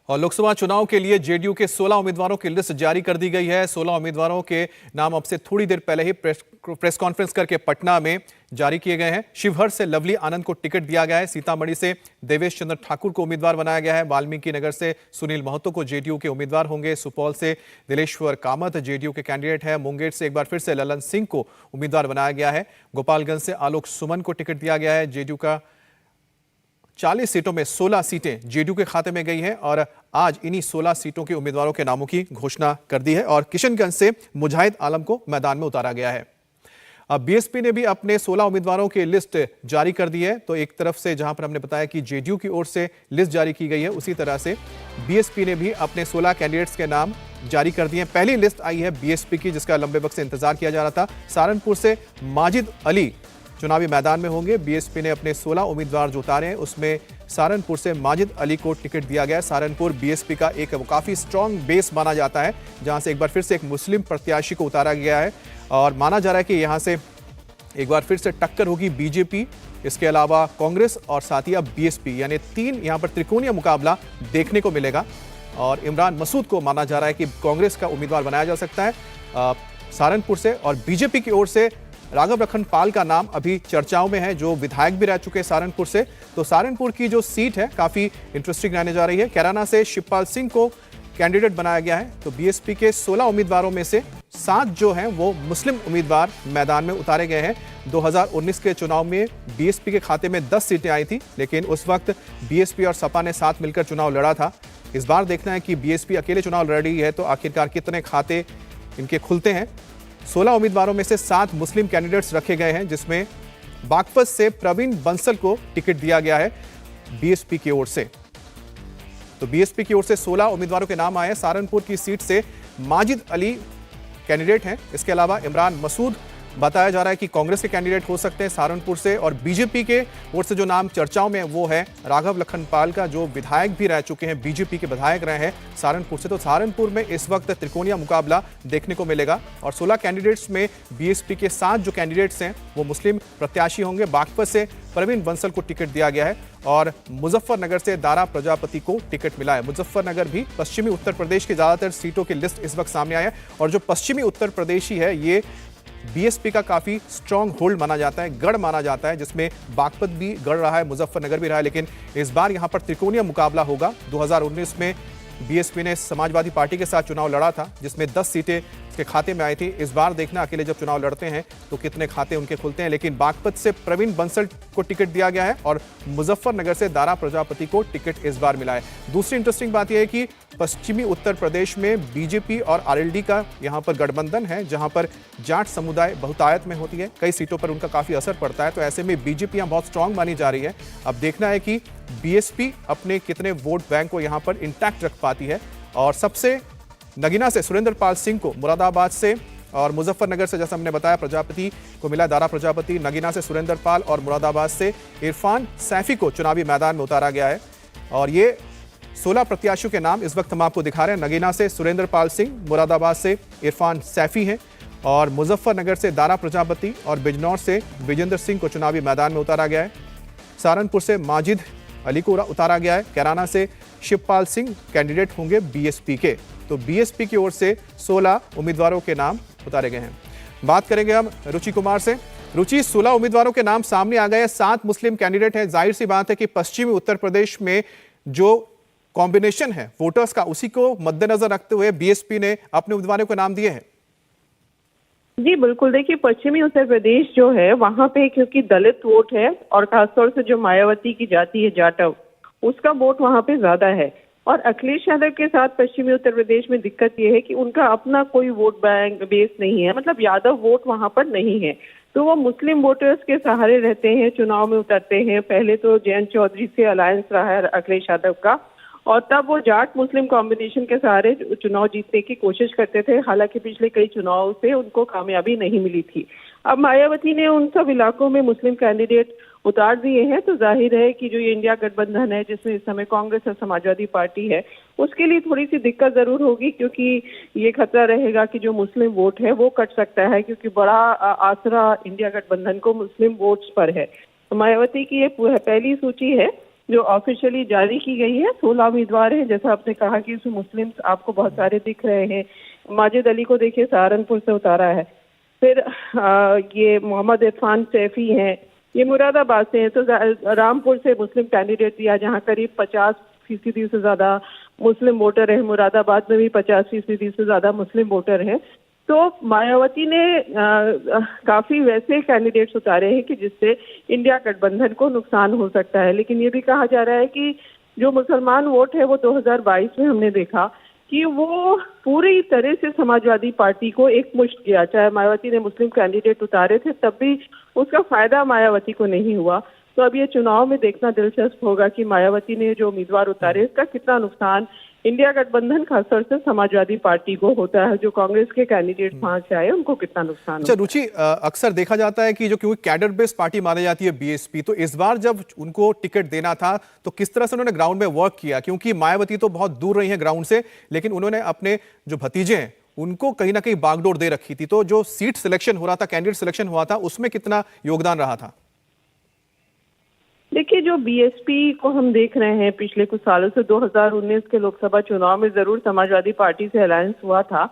और लोकसभा चुनाव के लिए जेडीयू के 16 उम्मीदवारों की लिस्ट जारी कर दी गई है। 16 उम्मीदवारों के नाम अब से थोड़ी देर पहले ही प्रेस कॉन्फ्रेंस करके पटना में जारी किए गए हैं। शिवहर से लवली आनंद को टिकट दिया गया है। सीतामढ़ी से देवेश चंद्र ठाकुर को उम्मीदवार बनाया गया है। वाल्मीकि नगर से सुनील महतो को जेडीयू के उम्मीदवार होंगे। सुपौल से दिलेश्वर कामत जेडीयू के कैंडिडेट है। मुंगेर से एक बार फिर से ललन सिंह को उम्मीदवार बनाया गया है। गोपालगंज से आलोक सुमन को टिकट दिया गया है। जेडीयू का 40 सीटों में 16 सीटें जेडीयू के खाते में गई हैं और आज इन्हीं 16 सीटों के उम्मीदवारों के नामों की घोषणा कर दी है और किशनगंज से मुजाहिद आलम को मैदान में उतारा गया है। अब बीएसपी ने भी अपने 16 उम्मीदवारों की लिस्ट जारी कर दी है। तो एक तरफ से जहां पर हमने बताया कि जेडीयू की ओर से लिस्ट जारी की गई है, उसी तरह से बीएसपी ने भी अपने 16 कैंडिडेट्स के नाम जारी कर दिए हैं। पहली लिस्ट आई है बीएसपी की, जिसका लंबे वक्त से इंतजार किया जा रहा था। सहारनपुर से माजिद अली चुनावी मैदान में होंगे। बीएसपी ने अपने 16 उम्मीदवार जो उतारे हैं उसमें सहारनपुर से माजिद अली को टिकट दिया गया है। सहारनपुर बीएसपी का एक काफी स्ट्रांग बेस माना जाता है, जहां से एक बार फिर से एक मुस्लिम प्रत्याशी को उतारा गया है और माना जा रहा है कि यहां से एक बार फिर से टक्कर होगी बीजेपी, इसके अलावा कांग्रेस और साथ ही अब बीएसपी, यानी तीन यहां पर त्रिकोणीय मुकाबला देखने को मिलेगा। और इमरान मसूद को माना जा रहा है कि कांग्रेस का उम्मीदवार बनाया जा सकता है सहारनपुर से। और बीजेपी की ओर से राघव लखन पाल का नाम अभी चर्चाओं में है, जो विधायक भी रह चुके हैं सहारनपुर से। तो सहारनपुर की जो सीट है काफी इंटरेस्टिंग रहने जा रही है। कैराना से शिवपाल सिंह को कैंडिडेट बनाया गया है। तो बीएसपी के 16 उम्मीदवारों में से 7 जो हैं वो मुस्लिम उम्मीदवार मैदान में उतारे गए हैं। 2019 के चुनाव में बीएसपी के खाते में 10 सीटें आई थी, लेकिन उस वक्त बीएसपी और सपा ने साथ मिलकर चुनाव लड़ा था। इस बार देखना है कि बीएसपी अकेले चुनाव लड़ रही है तो आखिरकार कितने खाते इनके खुलते हैं। 16 उम्मीदवारों में से 7 मुस्लिम कैंडिडेट्स रखे गए हैं, जिसमें बागपत से प्रवीण बंसल को टिकट दिया गया है बीएसपी की ओर से। तो बीएसपी की ओर से 16 उम्मीदवारों के नाम आए हैं। सहारनपुर की सीट से माजिद अली कैंडिडेट हैं। इसके अलावा इमरान मसूद बताया जा रहा है कि कांग्रेस के कैंडिडेट हो सकते हैं सहारनपुर से। और बीजेपी के ओर से जो नाम चर्चाओं में वो है राघव लखन पाल का, जो विधायक भी रह चुके हैं, बीजेपी के विधायक रहे हैं सहारनपुर से। तो सहारनपुर में इस वक्त त्रिकोणीय मुकाबला देखने को मिलेगा और 16 कैंडिडेट्स में बीएसपी के 7 जो कैंडिडेट्स हैं वो मुस्लिम प्रत्याशी होंगे। बागपत से प्रवीण बंसल को टिकट दिया गया है और मुजफ्फरनगर से दारा प्रजापति को टिकट मिला है। मुजफ्फरनगर भी पश्चिमी उत्तर प्रदेश की ज्यादातर सीटों की लिस्ट इस वक्त सामने आई है और जो पश्चिमी उत्तर प्रदेशी है ये बीएसपी का काफी स्ट्रांग होल्ड माना जाता है, गढ़ माना जाता है, जिसमें बागपत भी गढ़ रहा है, मुजफ्फरनगर भी रहा है। लेकिन इस बार यहां पर त्रिकोणीय मुकाबला होगा। 2019 में बीएसपी ने समाजवादी पार्टी के साथ चुनाव लड़ा था, जिसमें 10 सीटें उसके खाते में आई थी। इस बार देखना अकेले जब चुनाव लड़ते हैं तो कितने खाते उनके खुलते हैं। लेकिन बागपत से प्रवीण बंसल को टिकट दिया गया है और मुजफ्फरनगर से दारा प्रजापति को टिकट इस बार मिला है। दूसरी इंटरेस्टिंग बात यह है कि पश्चिमी उत्तर प्रदेश में बीजेपी और आरएलडी का यहां पर गठबंधन है, जहां पर जाट समुदाय बहुतायत में होती है, कई सीटों पर उनका काफी असर पड़ता है। तो ऐसे में बीजेपी यहां बहुत स्ट्रांग मानी जा रही है। अब देखना है कि बीएसपी अपने कितने वोट बैंक को यहां पर इंटैक्ट रख पाती है। और सबसे नगीना से सुरेंद्र पाल सिंह को मुरादाबाद से और मुजफ्फरनगर से, जैसा हमने बताया, प्रजापति को मिला दारा प्रजापति। नगीना से सुरेंद्र पाल और मुरादाबाद से इरफान सैफी को चुनावी मैदान में उतारा गया है। और ये 16 प्रत्याशियों के नाम इस वक्त हम आपको दिखा रहे हैं। नगीना से सुरेंद्र पाल सिंह, मुरादाबाद से इरफान सैफी हैं और मुजफ्फरनगर से दारा प्रजापति और बिजनौर से विजेंद्र सिंह को चुनावी मैदान में उतारा गया है। सहारनपुर से माजिद अली को उतारा गया है। कैराना से शिवपाल सिंह कैंडिडेट होंगे बीएसपी के। तो बीएसपी की ओर से 16 उम्मीदवारों के नाम उतारे गए हैं। बात करेंगे हम रुचि कुमार से। रुचि, 16 उम्मीदवारों के नाम सामने आ गए, 7 मुस्लिम कैंडिडेट हैं। जाहिर सी बात है कि पश्चिमी उत्तर प्रदेश में जो कॉम्बिनेशन है वोटर्स का, उसी को मद्देनजर रखते हुए बीएसपी ने अपने उम्मीदवारों को नाम दिए हैं। जी बिल्कुल, देखिए पश्चिमी उत्तर प्रदेश जो है वहां पे क्योंकि दलित वोट है और खासतौर से जो मायावती की जाति है जाटव, उसका वोट वहां पे ज्यादा है। और अखिलेश यादव के साथ पश्चिमी उत्तर प्रदेश में दिक्कत ये है कि उनका अपना कोई वोट बैंक बेस नहीं है, मतलब यादव वोट वहां पर नहीं है। तो वो मुस्लिम वोटर्स के सहारे रहते हैं, चुनाव में उतरते हैं। पहले तो जयंत चौधरी से अलायंस रहा है अखिलेश यादव का और तब वो जाट मुस्लिम कॉम्बिनेशन के सहारे चुनाव जीतने की कोशिश करते थे। हालांकि पिछले कई चुनाव से उनको कामयाबी नहीं मिली थी। अब मायावती ने उन सब इलाकों में मुस्लिम कैंडिडेट उतार दिए हैं, तो जाहिर है कि जो ये इंडिया गठबंधन है जिसमें इस समय कांग्रेस और समाजवादी पार्टी है, उसके लिए थोड़ी सी दिक्कत जरूर होगी, क्योंकि ये खतरा रहेगा कि जो मुस्लिम वोट है वो कट सकता है, क्योंकि बड़ा आसरा इंडिया गठबंधन को मुस्लिम वोट्स पर है। तो मायावती की ये पहली सूची है जो ऑफिशियली जारी की गई है 16 उम्मीदवार हैं। जैसा आपने कहा कि इसमें मुस्लिम्स आपको बहुत सारे दिख रहे हैं। माजिद अली को देखिए सहारनपुर से उतारा है, फिर ये मोहम्मद इरफान सैफी हैं, ये मुरादाबाद से हैं। तो रामपुर से मुस्लिम कैंडिडेट दिया जहां करीब 50% से ज्यादा मुस्लिम वोटर हैं। मुरादाबाद में भी 50% से ज्यादा मुस्लिम वोटर हैं। तो मायावती ने काफी वैसे कैंडिडेट्स उतारे हैं कि जिससे इंडिया गठबंधन को नुकसान हो सकता है। लेकिन ये भी कहा जा रहा है कि जो मुसलमान वोट है वो 2022 में हमने देखा कि वो पूरी तरह से समाजवादी पार्टी को एकमुश्त किया। चाहे मायावती ने मुस्लिम कैंडिडेट उतारे थे तब भी उसका फायदा मायावती को नहीं हुआ। तो अब ये चुनाव में देखना दिलचस्प होगा कि मायावती ने जो उम्मीदवार उतारे इसका कितना नुकसान इंडिया गठबंधन खासतौर से समाजवादी पार्टी को होता है। जो कांग्रेस के कैंडिडेट वहां से आए उनको कितना नुकसान अच्छा रुचि, अक्सर देखा जाता है कि जो क्योंकि कैडर बेस्ड पार्टी मानी जाती है बीएसपी, तो इस बार जब उनको टिकट देना था तो किस तरह से उन्होंने ग्राउंड में वर्क किया? क्योंकि मायावती तो बहुत दूर रही है ग्राउंड से, लेकिन उन्होंने अपने जो भतीजे हैं उनको कहीं ना कहीं बागडोर दे रखी थी। तो जो सीट सिलेक्शन हो रहा था, कैंडिडेट सिलेक्शन हुआ था, उसमें कितना योगदान रहा था? देखिए, जो बीएसपी को हम देख रहे हैं पिछले कुछ सालों से 2019 के लोकसभा चुनाव में जरूर समाजवादी पार्टी से अलायंस हुआ था,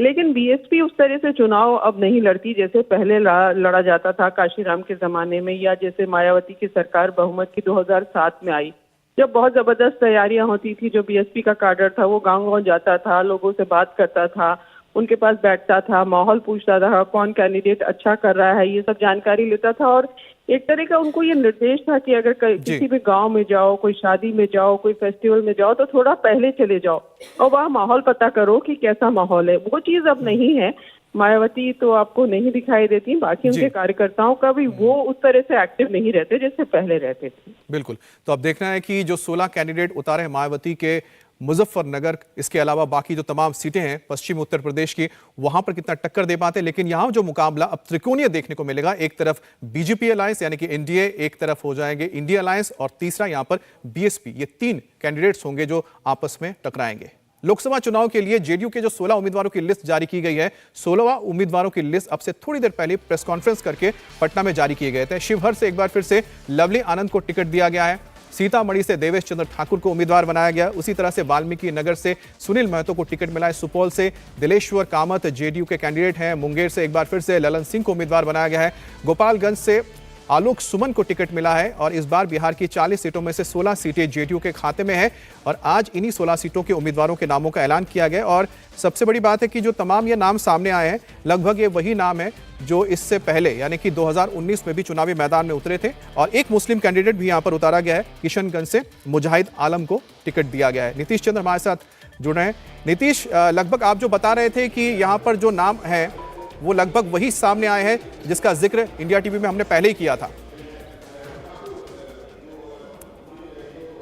लेकिन बीएसपी उस तरह से चुनाव अब नहीं लड़ती जैसे पहले लड़ा जाता था काशीराम के जमाने में, या जैसे मायावती की सरकार बहुमत की 2007 में आई, जब बहुत जबरदस्त तैयारियां होती थी। जो बीएसपी का काडर था वो गांव-गांव जाता था, लोगों से बात करता था, उनके पास बैठता था, माहौल पूछता था, कौन कैंडिडेट अच्छा कर रहा है, ये सब जानकारी लेता था। और एक तरह का उनको ये निर्देश था कि अगर किसी भी गांव में जाओ, कोई शादी में जाओ, कोई फेस्टिवल में जाओ तो थोड़ा पहले चले जाओ और वहाँ माहौल पता करो कि कैसा माहौल है। वो चीज अब नहीं है। मायावती तो आपको नहीं दिखाई देती, बाकी उनके कार्यकर्ताओं का भी वो उस तरह से एक्टिव नहीं रहते जैसे पहले रहते थे। बिल्कुल। तो अब देखना है कि जो 16 कैंडिडेट उतारे हैं मायावती के मुजफ्फरनगर, इसके अलावा बाकी जो तमाम सीटें हैं पश्चिमी उत्तर प्रदेश की, वहां पर कितना टक्कर दे पाते हैं। लेकिन यहां जो मुकाबला अब त्रिकोणीय देखने को मिलेगा, एक तरफ बीजेपी अलायंस यानी कि एनडीए, एक तरफ हो जाएंगे इंडिया अलायंस और तीसरा यहां पर बीएसपी। ये 3 कैंडिडेट्स होंगे जो आपस में टकराएंगे। लोकसभा चुनाव के लिए जेडीयू के जो 16 उम्मीदवारों की लिस्ट जारी की गई है, 16 उम्मीदवारों की लिस्ट अब से थोड़ी देर पहले प्रेस कॉन्फ्रेंस करके पटना में जारी किए गए थे। शिवहर से एक बार फिर से लवली आनंद को टिकट दिया गया है। सीतामढ़ी से देवेश चंद्र ठाकुर को उम्मीदवार बनाया गया। उसी तरह से वाल्मीकि नगर से सुनील महतो को टिकट मिला है। सुपौल से दिलेश्वर कामत जेडीयू के कैंडिडेट हैं। मुंगेर से एक बार फिर से ललन सिंह को उम्मीदवार बनाया गया है। गोपालगंज से आलोक सुमन को टिकट मिला है। और इस बार बिहार की 40 सीटों में से 16 सीटें जेडीयू के खाते में है और आज इन्हीं 16 सीटों के उम्मीदवारों के नामों का ऐलान किया गया। और सबसे बड़ी बात है कि जो तमाम ये नाम सामने आए हैं, लगभग ये वही नाम है जो इससे पहले यानी कि 2019 में भी चुनावी मैदान में उतरे थे। और एक मुस्लिम कैंडिडेट भी यहाँ पर उतारा गया है। किशनगंज से मुजाहिद आलम को टिकट दिया गया है। नीतीश चंद्र हमारे साथ जुड़ रहे हैं। नीतीश, लगभग आप जो बता रहे थे कि यहाँ पर जो नाम है वो लगभग वही सामने आए हैं जिसका जिक्र इंडिया टीवी में हमने पहले ही किया था।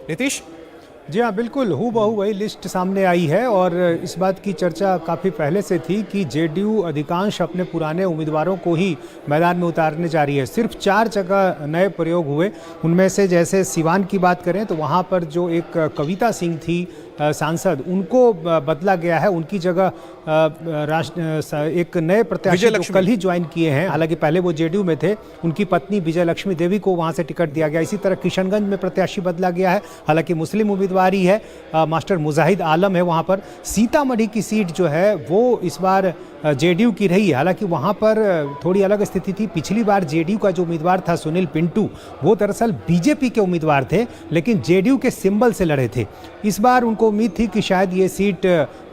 नीतीश? जी हाँ, बिल्कुल हूबहू वही लिस्ट सामने आई है और इस बात की चर्चा काफ़ी पहले से थी कि जेडीयू अधिकांश अपने पुराने उम्मीदवारों को ही मैदान में उतारने जा रही है। सिर्फ 4 जगह नए प्रयोग हुए, उनमें से जैसे सिवान की बात करें तो वहाँ पर जो एक कविता सिंह थी सांसद, उनको बदला गया है। उनकी जगह एक नए प्रत्याशी जो कल ही ज्वाइन किए हैं, हालांकि पहले वो जेडीयू में थे, उनकी पत्नी विजय लक्ष्मी देवी को वहाँ से टिकट दिया गया। इसी तरह किशनगंज में प्रत्याशी बदला गया है, हालांकि मुस्लिम उम्मीदवार ही है, मास्टर मुजाहिद आलम है वहाँ पर। सीतामढ़ी की सीट जो है वो इस बार जेडीयू की रही है, हालांकि वहाँ पर थोड़ी अलग स्थिति थी। पिछली बार जेडीयू का जो उम्मीदवार था सुनील पिंटू, वो दरअसल बीजेपी के उम्मीदवार थे लेकिन जेडीयू के सिंबल से लड़े थे। इस बार उनको उम्मीद थी कि शायद ये सीट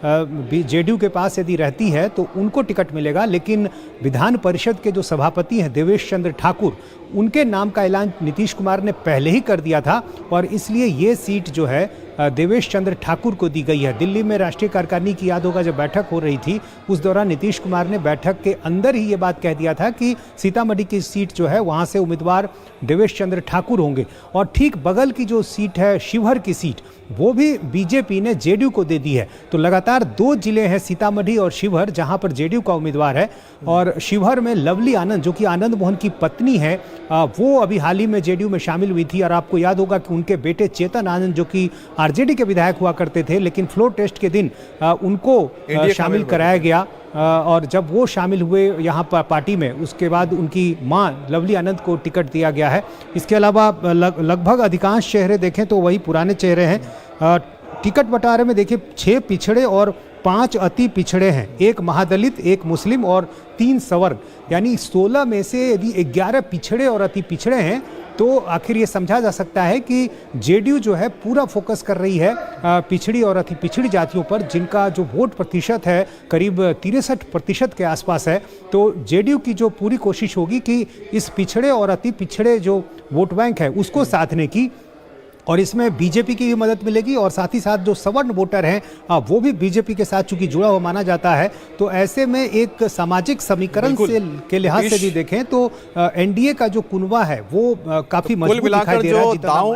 जेडीयू के पास यदि रहती है तो उनको टिकट मिलेगा, लेकिन विधान परिषद के जो सभापति हैं देवेश चंद्र ठाकुर, उनके नाम का ऐलान नीतीश कुमार ने पहले ही कर दिया था और इसलिए ये सीट जो है देवेश चंद्र ठाकुर को दी गई है। दिल्ली में राष्ट्रीय कार्यकारिणी की याद होगा, जब बैठक हो रही थी उस दौरान नीतीश कुमार ने बैठक के अंदर ही ये बात कह दिया था कि सीतामढ़ी की सीट जो है वहाँ से उम्मीदवार देवेश चंद्र ठाकुर होंगे। और ठीक बगल की जो सीट है शिवहर की सीट, वो भी बीजेपी ने जेडीयू को दे दी है। तो लगातार 2 जिले हैं सीतामढ़ी और शिवहर जहां पर जेडीयू का उम्मीदवार है। और शिवहर में लवली आनंद जो कि आनंद मोहन की पत्नी है, वो अभी हाल ही में जेडीयू में शामिल हुई थी और आपको याद होगा कि उनके बेटे चेतन आनंद जो कि आरजेडी के विधायक हुआ करते थे, लेकिन फ्लोर टेस्ट के दिन उनको शामिल कराया गया और जब वो शामिल हुए यहाँ पर पार्टी में, उसके बाद उनकी मां लवली आनंद को टिकट दिया गया है। इसके अलावा लगभग अधिकांश चेहरे देखें तो वही पुराने चेहरे हैं। टिकट बंटवारे में देखिए 6 पिछड़े और 5 अति पिछड़े हैं, 1 महादलित, 1 मुस्लिम और 3 सवर्ग, यानी 16 में से यदि 11 पिछड़े और अति पिछड़े हैं तो आखिर ये समझा जा सकता है कि जेडीयू जो है पूरा फोकस कर रही है पिछड़ी और अति पिछड़ी जातियों पर, जिनका जो वोट प्रतिशत है करीब 63% के आसपास है। तो जेडीयू की जो पूरी कोशिश होगी कि इस पिछड़े और अति पिछड़े जो वोट बैंक है उसको साधने की, और इसमें बीजेपी की भी मदद मिलेगी और साथ ही साथ जो सवर्ण वोटर हैं वो भी बीजेपी के साथ चूंकि जुड़ा हुआ माना जाता है। तो ऐसे में एक सामाजिक समीकरण से के लिहाज से भी देखें तो एनडीए का जो कुनवा है वो काफी मजबूत दिखाई दे रहा है। दांव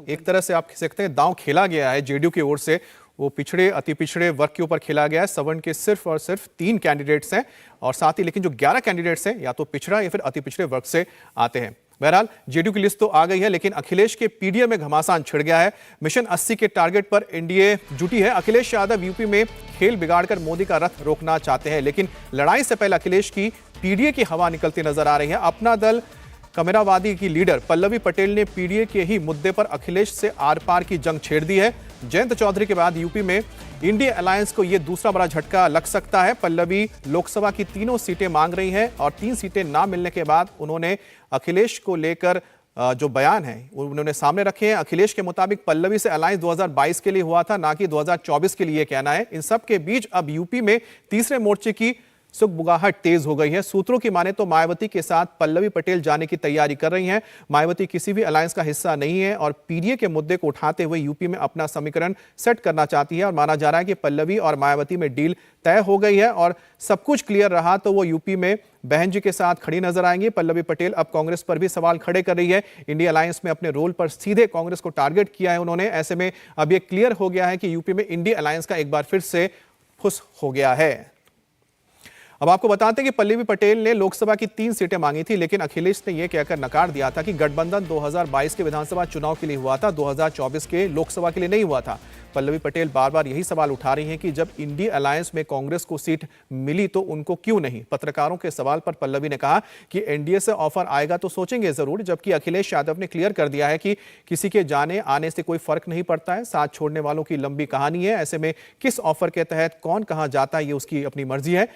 एक तरह से आप कह सकते हैं दांव खेला गया है जेडीयू की ओर से, वो पिछड़े अति पिछड़े वर्ग के ऊपर खेला गया है। सवर्ण के सिर्फ और सिर्फ 3 कैंडिडेट्स हैं और साथ ही लेकिन जो 11 कैंडिडेट्स हैं या तो पिछड़ा या फिर अति पिछड़े वर्ग से आते हैं। बहरहाल जेडीयू की लिस्ट तो आ गई है, लेकिन अखिलेश के पीडीए में घमासान छिड़ गया है। मिशन 80 के टारगेट पर एनडीए जुटी है। अखिलेश यादव यूपी में खेल बिगाड़कर मोदी का रथ रोकना चाहते हैं, लेकिन लड़ाई से पहले अखिलेश की पीडीए की हवा निकलती नजर आ रही है। अपना दल कमेरावादी की लीडर पल्लवी पटेल ने पीडीए के ही मुद्दे पर अखिलेश से आर पार की जंग छेड़ दी है। जयंत चौधरी के बाद यूपी में इंडिया अलायंस को यह दूसरा बड़ा झटका लग सकता है। पल्लवी लोकसभा की 3 सीटें मांग रही हैं और 3 सीटें ना मिलने के बाद उन्होंने अखिलेश को लेकर जो बयान है उन्होंने सामने रखे हैं। अखिलेश के मुताबिक पल्लवी से अलायंस 2022 के लिए हुआ था, ना कि 2024 के लिए कहना है। इन सब के बीच अब यूपी में तीसरे मोर्चे की सुगबुगाहट तेज हो गई है। सूत्रों की माने तो मायावती के साथ पल्लवी पटेल जाने की तैयारी कर रही हैं। मायावती किसी भी अलायंस का हिस्सा नहीं है और पीडीए के मुद्दे को उठाते हुए यूपी में अपना समीकरण सेट करना चाहती है और माना जा रहा है कि पल्लवी और मायावती में डील तय हो गई है और सब कुछ क्लियर रहा तो वो यूपी में बहन जी के साथ खड़ी नजर आएंगी। पल्लवी पटेल अब कांग्रेस पर भी सवाल खड़े कर रही है। इंडिया अलायंस में अपने रोल पर सीधे कांग्रेस को टारगेट किया है उन्होंने। ऐसे में अब यह क्लियर हो गया है कि यूपी में इंडिया अलायंस का एक बार फिर से फुस हो गया है। अब आपको बताते हैं कि पल्लवी पटेल ने लोकसभा की 3 सीटें मांगी थी, लेकिन अखिलेश ने यह कहकर नकार दिया था कि गठबंधन 2022 के विधानसभा चुनाव के लिए हुआ था, 2024 के लोकसभा के लिए नहीं हुआ था। पल्लवी पटेल बार बार यही सवाल उठा रही हैं कि जब इंडिया अलायंस में कांग्रेस को सीट मिली तो उनको क्यों नहीं। पत्रकारों के सवाल पर पल्लवी ने कहा कि एनडीए से ऑफर आएगा तो सोचेंगे जरूर, जबकि अखिलेश यादव ने क्लियर कर दिया है कि किसी के जाने आने से कोई फर्क नहीं पड़ता है, साथ छोड़ने वालों की लंबी कहानी है। ऐसे में किस ऑफर के तहत कौन कहां जाता है ये उसकी अपनी मर्जी है।